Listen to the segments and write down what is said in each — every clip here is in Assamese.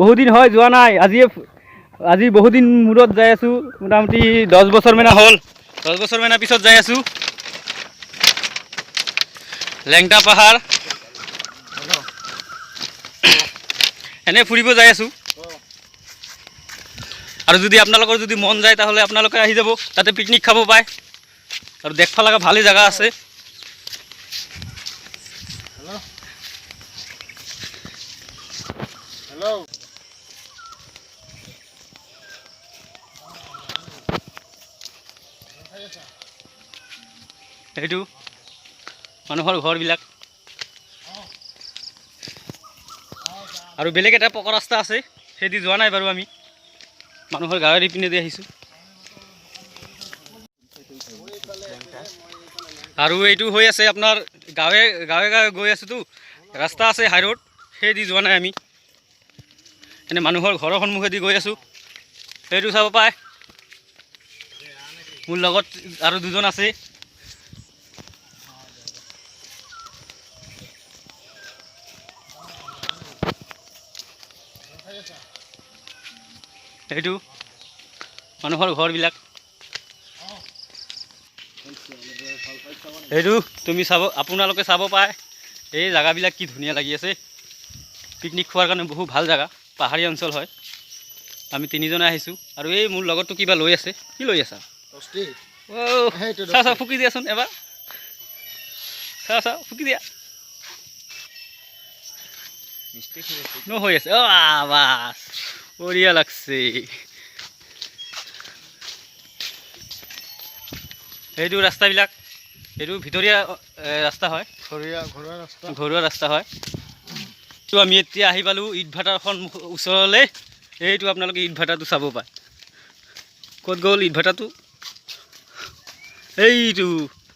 বহুদিন হয় যোৱা নাই, আজি বহুদিন মূৰত যাই আছোঁ, মোটামুটি 10 বছৰ মানা হ'ল। 10 বছৰ মানৰ পিছত যাই আছোঁ লেংটা পাহাৰ। এনে ফুৰিব যাই আছোঁ। আৰু যদি আপোনালোকৰ যদি মন যায় তাহলে আপোনালোকে আহি যাব, তাতে পিকনিক খাব পায় আৰু দেখবা লগা ভালেই জায়গা আছে। এইটো মানুহৰ ঘৰবিলাক আৰু বেলেগ এটা পকা ৰাস্তা আছে, সেইদি যোৱা নাই বাৰু আমি, মানুহৰ গাঁৱৰ ইপিনে দি আহিছোঁ। আৰু এইটো হৈ আছে আপোনাৰ গাঁৱে গাঁৱে গৈ আছোঁতো, ৰাস্তা আছে হাই ৰোড, সেইদি যোৱা নাই আমি, এনে মানুহৰ ঘৰৰ সন্মুখেদি গৈ আছোঁ। সেইটো চাব পায়, মোৰ লগত আৰু দুজন আছে। সেইটো মানুহৰ ঘৰবিলাক, সেইটো তুমি আপোনালোকে চাব পায়। এই জেগাবিলাক কি ধুনীয়া লাগি আছে, পিকনিক খোৱাৰ কাৰণে বহু ভাল জেগা, পাহাৰীয়া অঞ্চল হয়। আমি তিনিজনে আহিছোঁ আৰু এই মোৰ লগতটো কিবা লৈ আছে, কি লৈ আছা? চা ফুকি দিয়াচোন এবাৰ, চা ফুকি দিয়া। হৈ আছে বাছ বঢ়িয়া লাগছে। সেইটো ৰাস্তাবিলাক, এইটো ভিতৰীয়া ৰাস্তা হয়, ঘৰুৱা ৰাস্তা হয়। তো আমি এতিয়া আহি পালোঁ ইটভাটাৰখন ওচৰলৈ। এইটো আপোনালোকে ইটভাটাৰটো চাব পায়। ক'ত গ'ল ইটভাটাৰটো? এইটো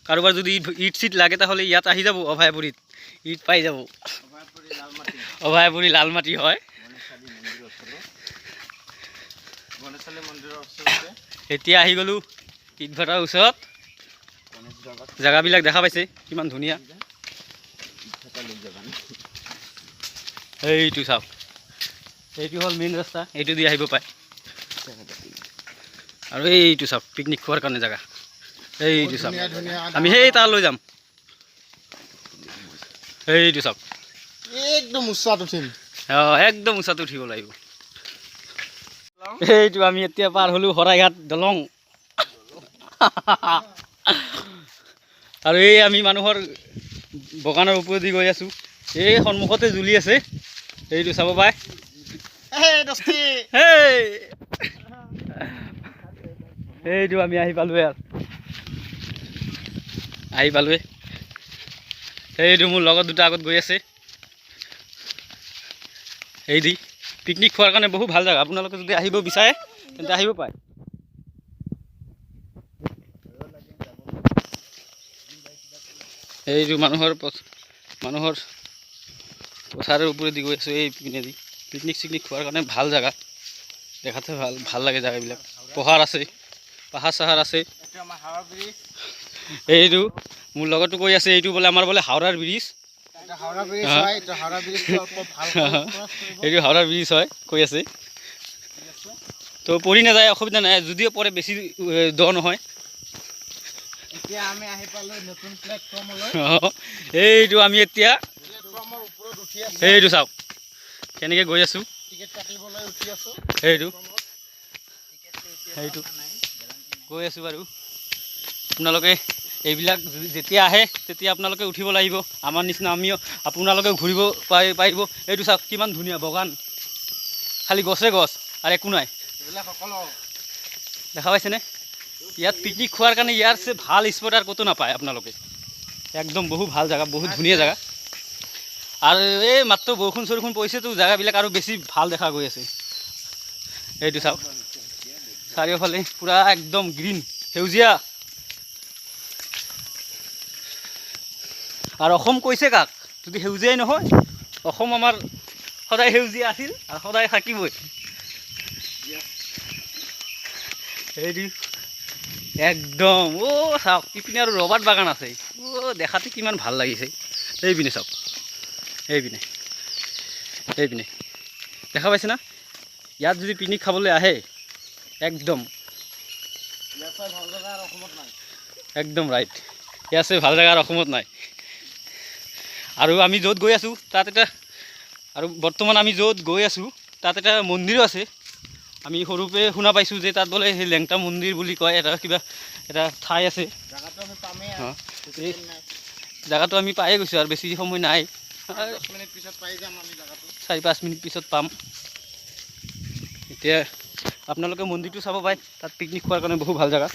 কাৰোবাৰ যদি ইট চিট লাগে তাহলে ইয়াত আহি যাব, অভয়াপুৰীত ইট পাই যাব। অভয়াপুৰী লাল মাটি হয়। এতিয়া আহি গ'লোঁ ইটভাটাৰ ওচৰত। জেগাবিলাক দেখা পাইছে কিমান ধুনীয়া। এইটো চাওক, এইটো হ'ল মেইন ৰাস্তা, এইটো দি আহিব পাৰে। আৰু এইটো চাওক পিকনিক খোৱাৰ কাৰণে জেগা, এইটো চাওক, আমি সেই তাৰ লৈ যাম। এইটো চাওক, একদম উচ্চাত উঠিম, একদম উচ্চাত উঠিব লাগিব। এইটো আমি এতিয়া পাৰ হ'লোঁ শৰাইঘাট দলং। আৰু এই আমি মানুহৰ বাগানৰ ওপৰেদি গৈ আছোঁ, এই সন্মুখতে জ্বলি আছে, এইটো চাব পায়। এইটো আমি আহি পালোঁৱে আৰু এইটো মোৰ লগত দুটা আগত গৈ আছে। এইদি পিকনিক খোৱাৰ কাৰণে বহু ভাল জেগা, আপোনালোকে যদি আহিব বিচাৰে তেন্তে আহিব পাৰে। এইটো মানুহৰ পথাৰৰ ওপৰেদি গৈ আছোঁ, এই পিনেদি পিকনিক চিকনিক খোৱাৰ কাৰণে ভাল জেগা, দেখাতে ভাল লাগে জেগাবিলাক। পাহাৰ চাহাৰ আছে। এইটো মোৰ লগতো কৈ আছে, এইটো বোলে আমাৰ বোলে হাওৰাৰ ব্ৰিজ। এইটো হাওৰাৰ ব্ৰিজ হয় কৈ আছে। তো পৰি নাযায়, অসুবিধা নাই, যদিও পৰে বেছি দ নহয়। এতিয়া আমি আহি পালোঁ নতুন প্লেটফৰ্মলৈ। এইটো আমি এতিয়া এইটো চাওক কেনেকৈ গৈ আছোঁ, সেইটো গৈ আছোঁ বাৰু। আপোনালোকে এইবিলাক যেতিয়া আহে তেতিয়া আপোনালোকে উঠিব লাগিব, আমাৰ নিচিনা আমিও আপোনালোকে ঘূৰিব পাৰিব। এইটো চাওক কিমান ধুনীয়া বাগান, খালি গছে গছ আৰু একো নাই, দেখা পাইছেনে? ইয়াত পিকনিক খোৱাৰ কাৰণে ইয়াৰ চে ভাল স্পট আৰু ক'তো নাপায় আপোনালোকে, একদম বহু ভাল জেগা, বহুত ধুনীয়া জেগা। আৰু এই মাত্ৰ বৰষুণ চৰষুণ পৰিছেতো জেগাবিলাক আৰু বেছি ভাল দেখা গৈ আছে। এইটো চাওক চাৰিওফালে পূৰা একদম গ্ৰীণ, সেউজীয়া। আৰু অসম কৈছে কাক যদি সেউজীয়াই নহয়? অসম আমাৰ সদায় সেউজীয়া আছিল আৰু সদায় থাকিবই। এইটো একদম চাওক ইপিনে আৰু ৰবাৰ বাগান আছে, দেখাতে কিমান ভাল লাগিছে। এইপিনে চাওক এইপিনে দেখা পাইছে না? ইয়াত যদি পিকনিক খাবলৈ আহে একদম ৰাইট, ইয়াত ভাল জেগা অসমত নাই। আৰু আমি য'ত গৈ আছোঁ তাত এটা বৰ্তমান আমি য'ত গৈ আছোঁ তাত এটা মন্দিৰো আছে। আমি সৰুপে শুনা পাইছোঁ যে তাত বোলে সেই লেংটা মন্দিৰ বুলি কয়, কিবা এটা ঠাই আছে। জেগাটো আমি পায়ে গৈছোঁ আৰু বেছি সময় নাই, 4-5 মিনিট পিছত পাম। এতিয়া আপোনালোকে মন্দিৰটো চাব পাৰে, তাত পিকনিক খোৱাৰ কাৰণে বহু ভাল জেগা।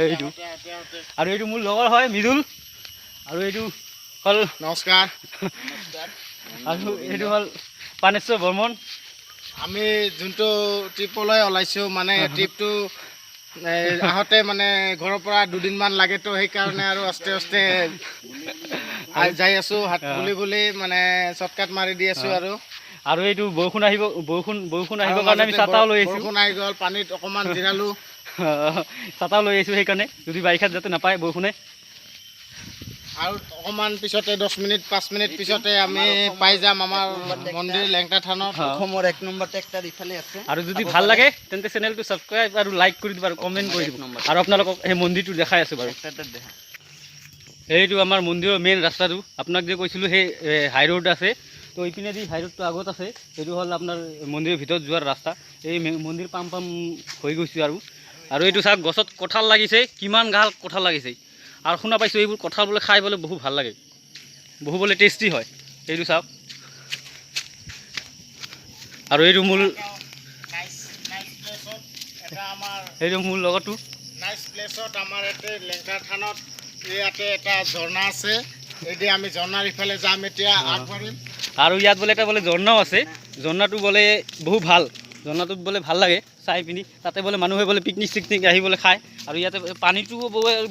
এইটো আৰু এইটো মোৰ লগৰ হয় মৃদুল, আৰু এইটো হ'ল নমস্কাৰ। আৰু এইটো হ'ল পানেশ্বৰ বৰ্মন। আমি যোনটো ট্ৰিপলৈ ওলাইছোঁ মানে ট্ৰিপটো আহোঁতে মানে ঘৰৰ পৰা 2 দিনমান লাগেতো, সেইকাৰণে আৰু আস্তে আস্তে যাই আছোঁ, হাত বুলি মানে শ্বৰ্টকাট মাৰি দি আছোঁ। আৰু এইটো বৰষুণ আহিবৰ কাৰণে আমি ছাতাও লৈ আহিছোঁ। বৰষুণ আহি গ'ল, পানীত অকণমান জিৰালোঁ। ছাতাও লৈ আহিছোঁ সেইকাৰণে, যদি বাৰিষাত যাতে নাপায় বৰষুণে। আৰু অকণমান পিছতে 10-5 মিনিট পিছতে আমি পাই যাম আমাৰ মন্দিৰ লেংটা থানত। অসমৰ 1 নম্বৰ ট্ৰেক্টৰ ইফালে আছে। আৰু যদি ভাল লাগে তেন্তে চেনেলটো ছাবস্ক্ৰাইব আৰু লাইক কৰি দিব আৰু কমেণ্ট কৰি দিব। আৰু আপোনালোকক সেই মন্দিৰটো দেখাই আছোঁ বাৰু। এইটো আমাৰ মন্দিৰৰ মেইন ৰাস্তাটো, আপোনাক যে কৈছিলোঁ সেই হাই ৰোড আছে, তো এইপিনেদি হাই ৰোডটো আগত আছে। এইটো হ'ল আপোনাৰ মন্দিৰৰ ভিতৰত যোৱাৰ ৰাস্তা। এই মন্দিৰ পাম হৈ গৈছোঁ। আৰু এইটো চাওক, গছত কঁঠাল লাগিছে, কিমান গাল কঁঠাল লাগিছে। আৰু শুনা পাইছোঁ এইবোৰ কঁঠাল বোলে খাই বোলে বহু ভাল লাগে, বহু বোলে টেষ্টি হয়। এইটো চাওক, আৰু এইটো মোৰ লগতো নাইচ প্লেচত আমাৰ ইয়াতে লেংটা থানত ইয়াতে এটা ঝৰ্ণা আছে। এইদি আমি ঝৰ্ণাৰ ইফালে যাম এতিয়া, আগবাঢ়িম। আৰু ইয়াত বোলে এটা ঝৰ্ণাও আছে, ঝৰ্ণাটো বোলে বহু ভাল, ঝৰ্ণাটোত বোলে ভাল লাগে চাই পিনি। তাতে বোলে মানুহে বোলে পিকনিক আহি বোলে খায়। আৰু ইয়াতে পানীটো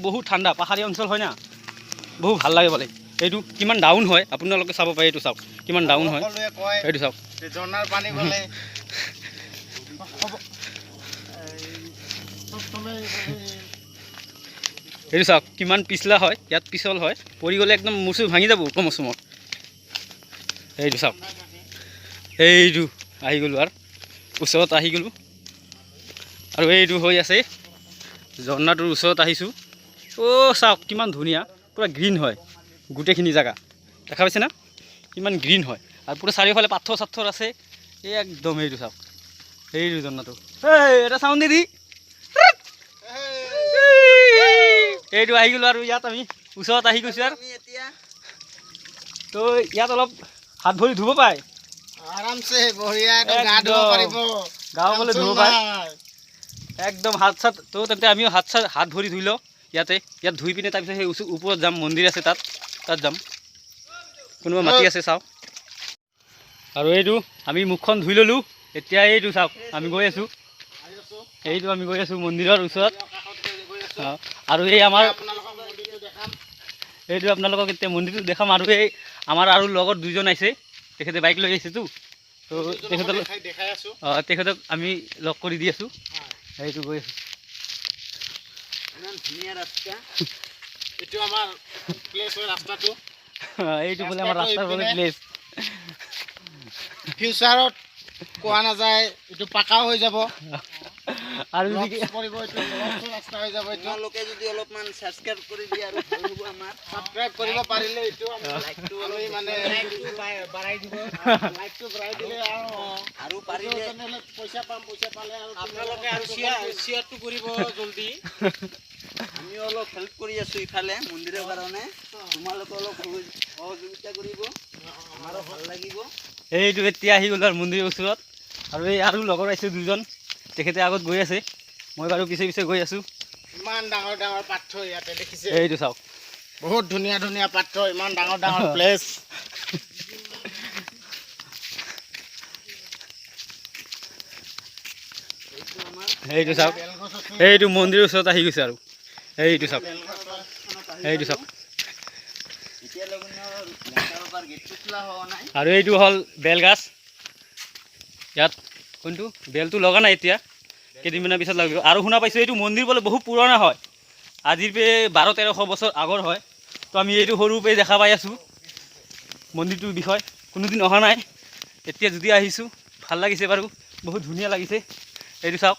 বহুত ঠাণ্ডা, পাহাৰীয়া অঞ্চল হয় না, বহু ভাল লাগে বোলে। এইটো কিমান ডাউন হয় আপোনালোকে চাব পাৰে, এইটো চাওক কিমান ডাউন হয়, এইটো চাওক। ঝৰ্ণাৰ পানী গ'লে এইটো চাওক কিমান পিছলা হয়, ইয়াত পিছল হয়, পৰি গ'লে একদম মূৰ চুৰ ভাঙি যাব কমচমত। এইটো চাওক, এইটো আহি গ'লোঁ আৰু ওচৰত আহি গ'লোঁ। আৰু এইটো হৈ আছে ঝৰ্ণাটোৰ ওচৰত আহিছোঁ। চাওক কিমান ধুনীয়া, পূৰা গ্ৰীণ হয় গোটেইখিনি জেগা, দেখা পাইছে না কিমান গ্ৰীণ হয়। আৰু পূৰা চাৰিওফালে পাথৰ আছে একদম। এইটো চাওক, এইটো ঝৰ্ণাটো, এটা চাউণ্ড দি এইটো আহি গ'লোঁ। আৰু ইয়াত আমি ওচৰত আহি গৈছোঁ। আৰু তো ইয়াত অলপ হাত ভৰি ধুব পাৰে আৰামছে, বঢ়িয়া, গা ধুব পাৰিব, গাঁও বোলে ধুব পাৰে একদম হাত চাত। তো তেন্তে আমিও হাত ভৰি ধুই লওঁ ইয়াত ধুই পিনে তাৰপিছত সেই ওপৰত যাম, মন্দিৰ আছে তাত যাম, কোনোবা মাতি আছে চাওক। আৰু এইটো আমি মুখখন ধুই ল'লোঁ, এতিয়া এইটো চাওক আমি গৈ আছোঁ, আমি গৈ আছোঁ মন্দিৰৰ ওচৰত। আৰু এই আমাৰ এইটো আপোনালোকক এতিয়া মন্দিৰটো দেখাম। আৰু এই আমাৰ আৰু লগত 2জন আহিছে, তেখেতে বাইক লৈ আহিছেতো, তো তেখেতক আমি লগ কৰি দি আছোঁ। এইটো গৈ আছোঁ, এইটো আমাৰ প্লেচ হয় ৰাস্তাটো। এইটো বোলে আমাৰ ৰাস্তাৰ বোলে প্লেচ। ফিউচাৰত কোৱা নাযায় এইটো পাকাও হৈ যাব, আৰু তোমালোকে যদি অলপমান ছাবস্ক্ৰাইব কৰি দিয়ে আৰু ভাল হ'ব। আমাৰ ছাবস্ক্ৰাইব কৰিব পাৰিলে এইটো লাইকটো মানে বঢ়াই দিব, লাইকটো বঢ়াই দিলে আৰু পাৰিলে পইচা পাম, পইচা পালে আৰু আপোনালোকে আৰু শ্বেয়াৰটো কৰিব জলদি। আমিও অলপ হেল্প কৰি আছোঁ ইফালে মন্দিৰৰ কাৰণে, তোমালোকে অলপ সহযোগিতা কৰিব, আমাৰো ভাল লাগিব। এইটো এতিয়া আহি গ'ল আৰু মন্দিৰৰ ওচৰত। আৰু লগৰ আহিছে 2জন, তেখেতে আগত গৈ আছে, মই বাৰু পিছে গৈ আছোঁ। ইমান ডাঙৰ ডাঙৰ পাথৰ ইয়াতে দেখিছে, এইটো চাওক বহুত ধুনীয়া ধুনীয়া পাথৰ, ইমান ডাঙৰ ডাঙৰ প্লেচ। এইটো চাওক, এইটো মন্দিৰৰ ওচৰত আহি গৈছে। আৰু এইটো চাওক, আৰু এইটো হ'ল বেলগাছ। ইয়াত কোনটো বেলটো লগা নাই, এতিয়া কেইদিনমানৰ পিছত লাগিব। আৰু শুনা পাইছোঁ এইটো মন্দিৰ বোলে বহুত পুৰণা হয়, আজিৰ 1200-1300 বছৰ আগৰ হয়। তো আমি এইটো সৰুপে দেখা পাই আছোঁ মন্দিৰটোৰ বিষয়ে কোনোদিন অহা নাই, এতিয়া যদি আহিছোঁ ভাল লাগিছে বাৰু, বহুত ধুনীয়া লাগিছে। এইটো চাওক,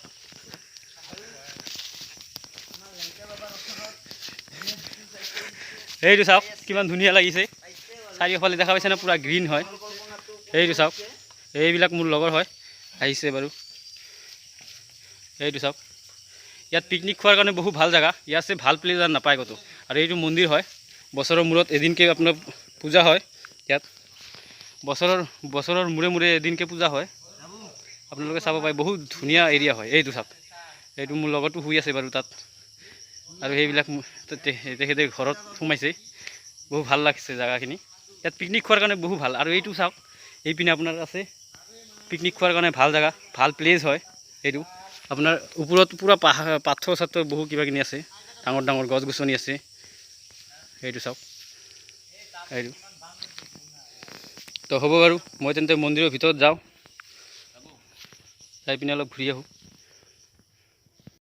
এইটো চাওক কিমান ধুনীয়া লাগিছে। চাৰিওফালে দেখা পাইছে না, পূৰা গ্ৰীণ হয়। এইটো চাওক, এইবিলাক মোৰ লগৰ হয়, আহিছে বাৰু। এইটো চাওক, ইয়াত পিকনিক খোৱাৰ কাৰণে বহু ভাল জেগা, ইয়াত ভাল প্লেচ আৰু নাপায় ক'তো। আৰু এইটো মন্দিৰ হয়, বছৰৰ মূৰত এদিনকৈ আপোনাৰ পূজা হয় ইয়াত, বছৰৰ মূৰে মূৰে এদিনকৈ পূজা হয়, আপোনালোকে চাব পাৰে। বহুত ধুনীয়া এৰিয়া হয়। এইটো চাওক, এইটো মোৰ লগতো শুই আছে বাৰু তাত, আৰু সেইবিলাক তেখেতে ঘৰত সোমাইছে। বহু ভাল লাগিছে জেগাখিনি, ইয়াত পিকনিক খোৱাৰ কাৰণে বহু ভাল। আৰু এইটো চাওক, এইপিনে আপোনাৰ আছে পিকনিক খোৱাৰ কাৰণে ভাল জেগা, ভাল প্লেচ হয় এইটো। আপোনাৰ ওপৰত পূৰা পাথৰ চাথৰ বহু কিবা কিনি আছে, ডাঙৰ ডাঙৰ গছ গছনি আছে। এইটো চাওক, এইটো তো হ'ব বাৰু, মই তেন্তে মন্দিৰৰ ভিতৰত যাওঁ, যাই পিনে অলপ ঘূৰি আহোঁ।